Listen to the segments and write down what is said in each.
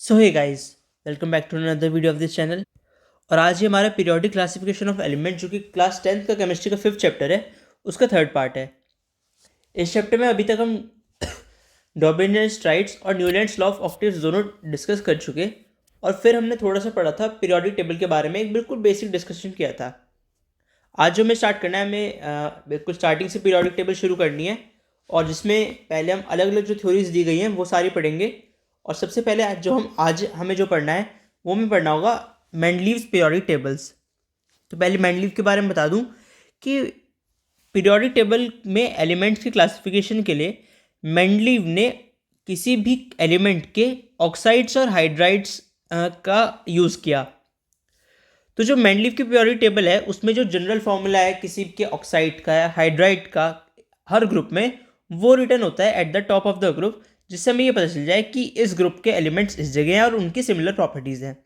So hey guys, welcome back to another video of this channel. और आज ये हमारा पीरियोडिक क्लासिफिकेशन ऑफ एलिमेंट जो कि क्लास 10th का केमिस्ट्री का 5th चैप्टर है, उसका 3rd पार्ट है। इस चैप्टर में अभी तक हम डॉबिनेंस ट्राइड्स और न्यूलैंड्स लॉ ऑफ ऑक्टेव्स दोनों डिस्कस कर चुके, और फिर हमने थोड़ा सा पढ़ा था पीरियोडिक टेबल के बारे में, एक बिल्कुल बेसिक डिस्कशन किया था। आज जो हमें स्टार्ट करना है, हमें बिल्कुल स्टार्टिंग से पीरियोडिक टेबल शुरू करनी है, और जिसमें पहले हम अलग अलग जो थ्योरीज दी गई हैं वो सारी पढ़ेंगे। और सबसे पहले आज हमें जो पढ़ना है वो हमें पढ़ना होगा मेंडलीव्स पीरियोडिक टेबल्स। तो पहले मेंडलीव के बारे में बता दूं कि पीरियोडिक टेबल में एलिमेंट्स की क्लासिफिकेशन के लिए मेंडलीव ने किसी भी एलिमेंट के ऑक्साइड्स और हाइड्राइड्स का यूज़ किया। तो जो मेंडलीव की पीरियोडिक टेबल है उसमें जो जनरल फॉर्मूला है किसी के ऑक्साइड का या हाइड्राइड का हर ग्रुप में, वो रिटर्न होता है at the top of the group, जिससे हमें ये पता चल जाए कि इस ग्रुप के एलिमेंट्स इस जगह हैं और उनकी सिमिलर प्रॉपर्टीज़ हैं।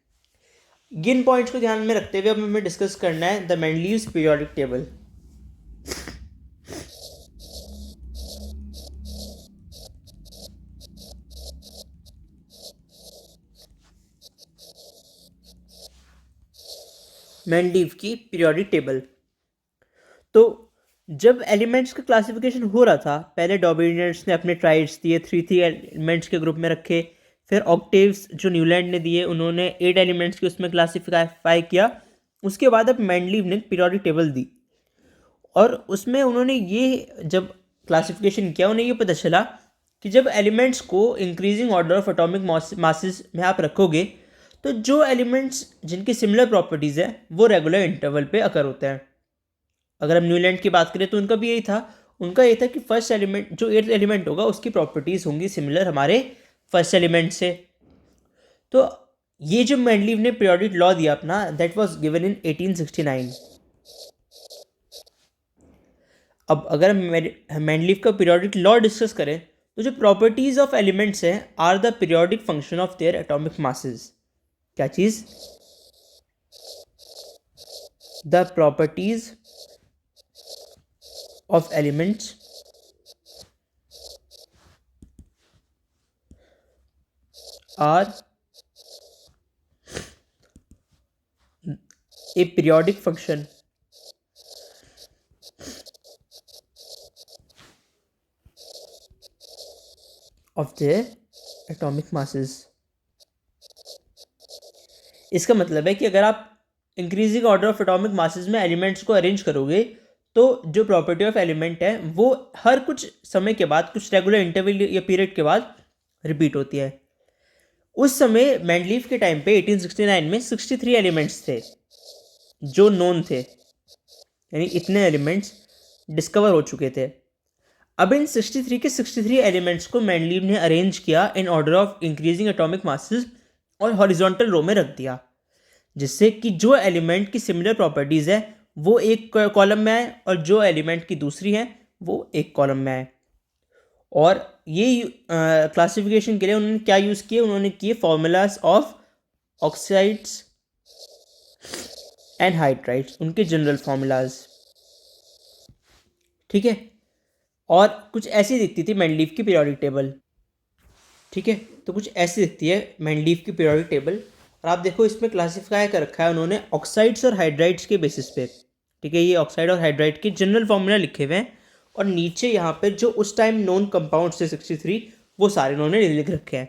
गिन पॉइंट्स को ध्यान में रखते हुए अब हमें डिस्कस करना है the Mendeleev's periodic table. Mendeleev की पीरियोडिक टेबल। तो जब एलिमेंट्स का क्लासिफिकेशन हो रहा था, पहले डॉबिनेंट्स ने अपने ट्राइड्स दिए, थ्री एलिमेंट्स के ग्रुप में रखे। फिर ऑक्टेव्स जो न्यूलैंड ने दिए, उन्होंने 8 एलिमेंट्स के उसमें क्लासीफाई किया। उसके बाद अब मेंडलीव ने पीरियोडिक टेबल दी, और उसमें उन्होंने ये जब क्लासिफिकेशन किया, उन्हें ये पता चला कि जब एलिमेंट्स को increasing order of atomic masses में आप रखोगे, तो जो एलिमेंट्स जिनकी सिमिलर प्रॉपर्टीज़ है वो रेगुलर इंटरवल पे अकर होते हैं। अगर हम न्यूलैंड की बात करें तो उनका भी यही था। उनका ये था कि फर्स्ट एलिमेंट जो 8th एलिमेंट होगा उसकी प्रॉपर्टीज़ होंगी सिमिलर हमारे फर्स्ट एलिमेंट से। तो ये जो मेंडलीव ने पीरियोडिक लॉ दिया अपना, दैट वाज गिवन इन 1869। अब अगर हम मेंडलीव का पीरियोडिक लॉ डिस्कस करें, तो जो प्रॉपर्टीज़ ऑफ एलिमेंट्स हैं are the periodic function of their atomic masses. क्या चीज़? The properties of elements are a periodic function of their atomic masses। इसका मतलब है कि अगर आप increasing order of atomic masses में एलिमेंट्स को अरेंज करोगे, तो जो प्रॉपर्टी ऑफ एलिमेंट है वो हर कुछ समय के बाद, कुछ रेगुलर इंटरवल या पीरियड के बाद रिपीट होती है। उस समय मेंडलीव के टाइम पे 1869 में 63 एलिमेंट्स थे जो नोन थे, यानी इतने एलिमेंट्स डिस्कवर हो चुके थे। अब इन 63 के 63 एलिमेंट्स को मेंडलीव ने अरेंज किया in order of increasing atomic masses और हॉरिजॉन्टल रो में रख दिया, जिससे कि जो एलिमेंट की सिमिलर प्रॉपर्टीज़ है वो एक कॉलम में आए और जो एलिमेंट की दूसरी है वो एक कॉलम में आए। और ये क्लासिफिकेशन के लिए उन्होंने क्या यूज़ किए? उन्होंने किए formulas of oxides and hydrides, उनके जनरल फार्मूलाज। ठीक है, और कुछ ऐसी दिखती थी मेंडलीव की पीरियोडिक टेबल। ठीक है, तो कुछ ऐसी दिखती है मेंडलीव की पीरियोडिक टेबल, और आप देखो इसमें क्लासिफाई कर रखा है उन्होंने ऑक्साइड्स और हाइड्राइड्स के बेसिस पे। ठीक है, ये ऑक्साइड और हाइड्राइड के जनरल फार्मूला लिखे हुए हैं, और नीचे यहाँ पे जो उस टाइम नोन कंपाउंड्स थे 63, वो सारे उन्होंने लिख रखे हैं।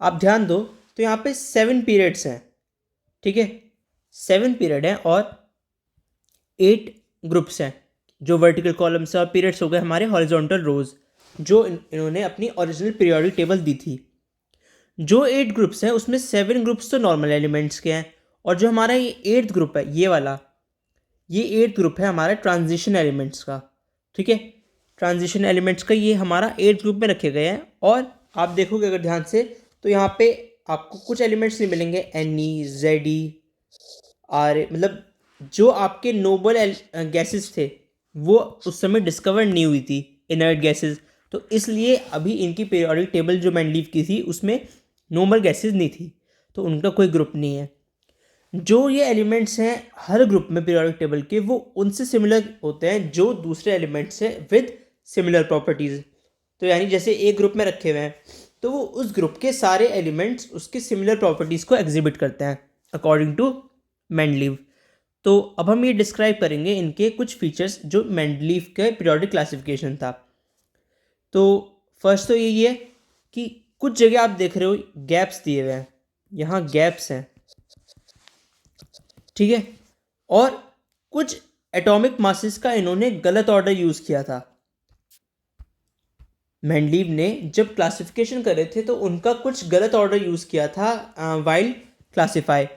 आप ध्यान दो तो यहाँ पे 7 पीरियड्स हैं। ठीक है, 7 पीरियड हैं और 8 ग्रुप्स हैं, जो वर्टिकल कॉलम्स और पीरियड्स हो गए हमारे हॉरिजॉन्टल रोज, जो इन्होंने अपनी ओरिजिनल पीरियोडिक टेबल दी थी। जो 8 ग्रुप्स हैं उसमें 7 ग्रुप्स तो नॉर्मल एलिमेंट्स के हैं, और जो हमारा ये 8th ग्रुप है, ये वाला, ये 8th ग्रुप है हमारा ट्रांजिशन एलिमेंट्स का। ठीक है, ट्रांजिशन एलिमेंट्स का ये हमारा 8th ग्रुप में रखे गए हैं। और आप देखोगे अगर ध्यान से, तो यहाँ पे आपको कुछ एलिमेंट्स नहीं मिलेंगे, NE, ZE, RA, मतलब जो आपके नोबल गैसेस थे वो उस समय डिस्कवर नहीं हुई थी, इनर्ट गैसेस। तो इसलिए अभी इनकी पीरियोडिक टेबल जो मेंडलीव की थी उसमें नॉर्मल गैसेस नहीं थी, तो उनका कोई ग्रुप नहीं है। जो ये एलिमेंट्स हैं हर ग्रुप में पीरियोडिक टेबल के, वो उनसे सिमिलर होते हैं जो दूसरे एलिमेंट्स हैं विद सिमिलर प्रॉपर्टीज़। तो यानी जैसे एक ग्रुप में रखे हुए हैं, तो वो उस ग्रुप के सारे एलिमेंट्स उसके सिमिलर प्रॉपर्टीज़ को एग्जिबिट करते हैं अकॉर्डिंग टू मेंडलीव। तो अब हम ये डिस्क्राइब करेंगे इनके कुछ फीचर्स जो मेंडलीव के पीरियोडिक क्लासिफिकेशन था। तो फर्स्ट तो यही है कि कुछ जगह आप देख रहे हो गैप्स दिए हुए हैं, यहाँ गैप्स हैं, ठीक है, और कुछ एटॉमिक मासेस का इन्होंने गलत ऑर्डर यूज़ किया था। मेंडलीव ने जब क्लासिफिकेशन करे थे तो उनका कुछ गलत ऑर्डर यूज़ किया था वाइल क्लासिफाई,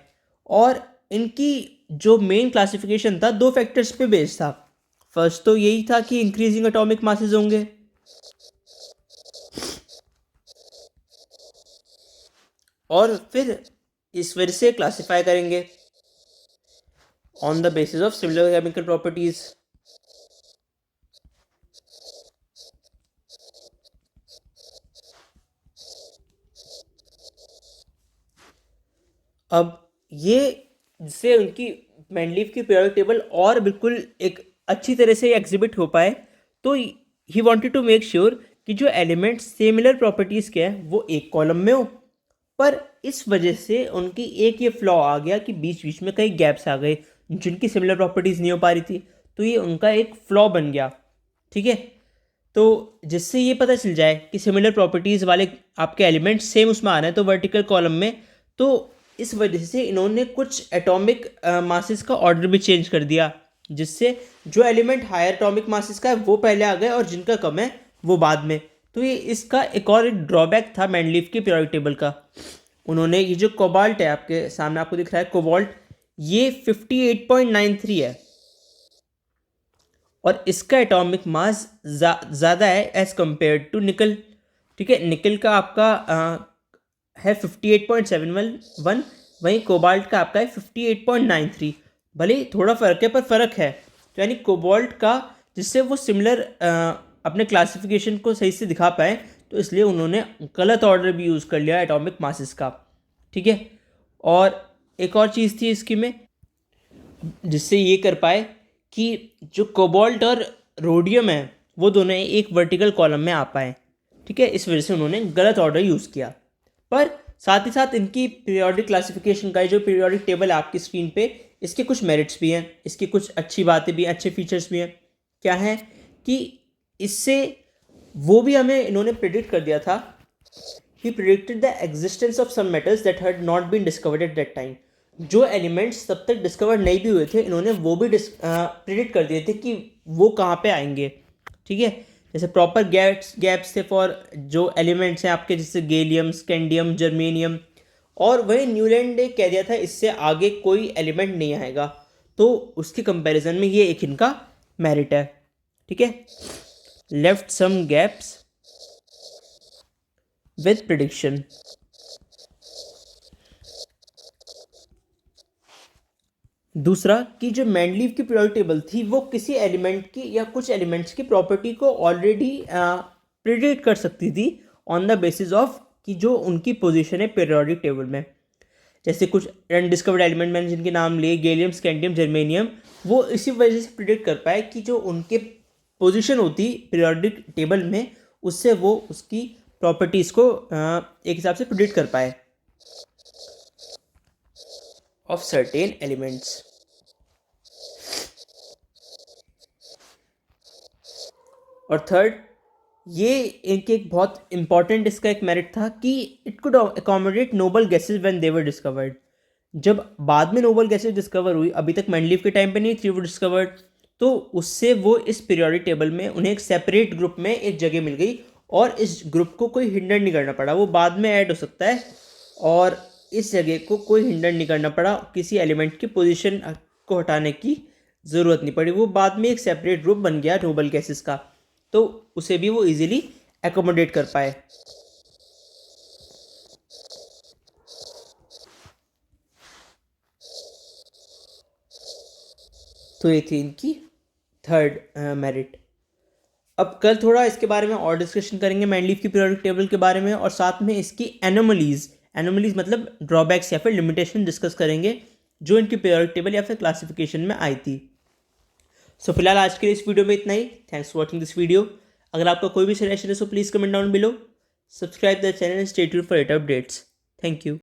और इनकी जो मेन क्लासिफिकेशन था दो फैक्टर्स पे बेस्ड था। फर्स्ट तो यही था कि इंक्रीजिंग एटॉमिक मासेस होंगे, और फिर इस वजह से क्लासिफाई करेंगे on the basis of similar chemical properties. अब ये जिससे उनकी मेंडलीव की पीरियोडिक टेबल और बिल्कुल एक अच्छी तरह से एग्जिबिट हो पाए, तो he wanted to make sure कि जो एलिमेंट्स सिमिलर प्रॉपर्टीज़ के हैं वो एक कॉलम में हो, पर इस वजह से उनकी एक ये फ्लॉ आ गया कि बीच बीच में कई गैप्स आ गए जिनकी सिमिलर प्रॉपर्टीज़ नहीं हो पा रही थी, तो ये उनका एक फ्लॉ बन गया, ठीक है। तो जिससे ये पता चल जाए कि सिमिलर प्रॉपर्टीज़ वाले आपके एलिमेंट्स सेम उसमें आ रहे हैं तो वर्टिकल कॉलम में, तो इस वजह से इन्होंने कुछ एटॉमिक मासेस का ऑर्डर भी चेंज कर दिया, जिससे जो एलिमेंट हायर एटॉमिक मासेस का है वो पहले आ गए और जिनका कम है वो बाद में। तो ये इसका एक और एक ड्रॉबैक था मेंडलीव की पीरियोडिक टेबल का। उन्होंने ये जो कोबाल्ट है आपके सामने आपको दिख रहा है कोबाल्ट, ये 58.93 है और इसका एटॉमिक मास ज़्यादा है एज़ कम्पेयर टू निकल, ठीक है। निकल का आपका है 58.71, वहीं कोबाल्ट का आपका है 58.93। भले ही थोड़ा फ़र्क है पर फ़र्क है, तो यानी कोबाल्ट का जिससे वो सिमिलर अपने क्लासिफिकेशन को सही से दिखा पाए, तो इसलिए उन्होंने गलत ऑर्डर भी यूज़ कर लिया एटॉमिक मासेस का, ठीक है। और एक और चीज़ थी इसकी में जिससे ये कर पाए कि जो कोबाल्ट और रोडियम है वो दोनों एक वर्टिकल कॉलम में आ पाए, ठीक है। इस वजह से उन्होंने गलत ऑर्डर यूज़ किया, पर साथ ही साथ इनकी पीरियोडिक क्लासिफिकेशन का जो पीरियोडिक टेबल है आपकी स्क्रीन पे, इसके कुछ मेरिट्स भी हैं, इसकी कुछ अच्छी बातें भी, अच्छे फीचर्स भी हैं। क्या है कि इससे वो भी हमें इन्होंने प्रिडिक्ट कर दिया था, he predicted the existence of some metals that had not been discovered at that time. जो एलिमेंट्स तब तक डिस्कवर नहीं भी हुए थे इन्होंने वो भी प्रिडिक्ट कर दिए थे कि वो कहाँ पे आएंगे, ठीक है। जैसे प्रॉपर गैप्स थे फॉर जो एलिमेंट्स हैं आपके, जैसे गैलियम, स्कैंडियम, जर्मेनियम, और वही न्यूलैंड ने कह दिया था इससे आगे कोई एलिमेंट नहीं आएगा, तो उसके कंपैरिजन में ये एक इनका मेरिट है, ठीक है। Left some gaps with prediction. दूसरा कि जो मेंडलीव की पीरियोडिक टेबल थी वो किसी एलिमेंट की या कुछ एलिमेंट्स की प्रॉपर्टी को ऑलरेडी प्रिडिक्ट कर सकती थी ऑन द बेसिस ऑफ कि जो उनकी पोजीशन है पीरियोडिक टेबल में। जैसे कुछ अनडिस्कवर्ड एलिमेंट मैंने जिनके नाम लिए, गैलियम, स्कैंडियम, जर्मेनियम, वो इसी वजह से प्रिडिक्ट कर पाए कि जो उनके पोजीशन होती पीरियोडिक टेबल में उससे वो उसकी प्रॉपर्टीज़ को एक हिसाब से प्रिडिक्ट कर पाए of certain elements। और थर्ड, ये इनके एक बहुत इंपॉर्टेंट इसका एक मेरिट था कि it could accommodate noble gases when they were discovered. जब बाद में नोबल गैसेज डिस्कवर हुई, अभी तक मेंडलीव के टाइम पे नहीं थी वो डिस्कवर्ड, तो उससे वो इस पीरियोडिक टेबल में उन्हें एक सेपरेट ग्रुप में एक जगह मिल गई और इस ग्रुप को कोई हिंडर नहीं करना पड़ा, वो बाद में ऐड हो सकता है और इस जगह को कोई हिंडर नहीं करना पड़ा, किसी एलिमेंट की पोजीशन को हटाने की ज़रूरत नहीं पड़ी, वो बाद में एक सेपरेट ग्रुप बन गया नोबल गैसेस का, तो उसे भी वो इजीली एकोमोडेट कर पाए। तो ये थी इनकी थर्ड मेरिट। अब कल थोड़ा इसके बारे में और डिस्कशन करेंगे मेंडलीव की पीरियोडिक टेबल के बारे में, और साथ में इसकी एनोमलीज मतलब ड्रॉबैक्स या फिर लिमिटेशन डिस्कस करेंगे जो इनकी पीरियोडिक टेबल या फिर क्लासिफिकेशन में आई थी। सो फिलहाल आज के लिए इस वीडियो में इतना ही। Thanks for watching this video. अगर आपका कोई भी सजेशन है so please comment down below. Subscribe the channel and stay tuned for later updates. Thank you.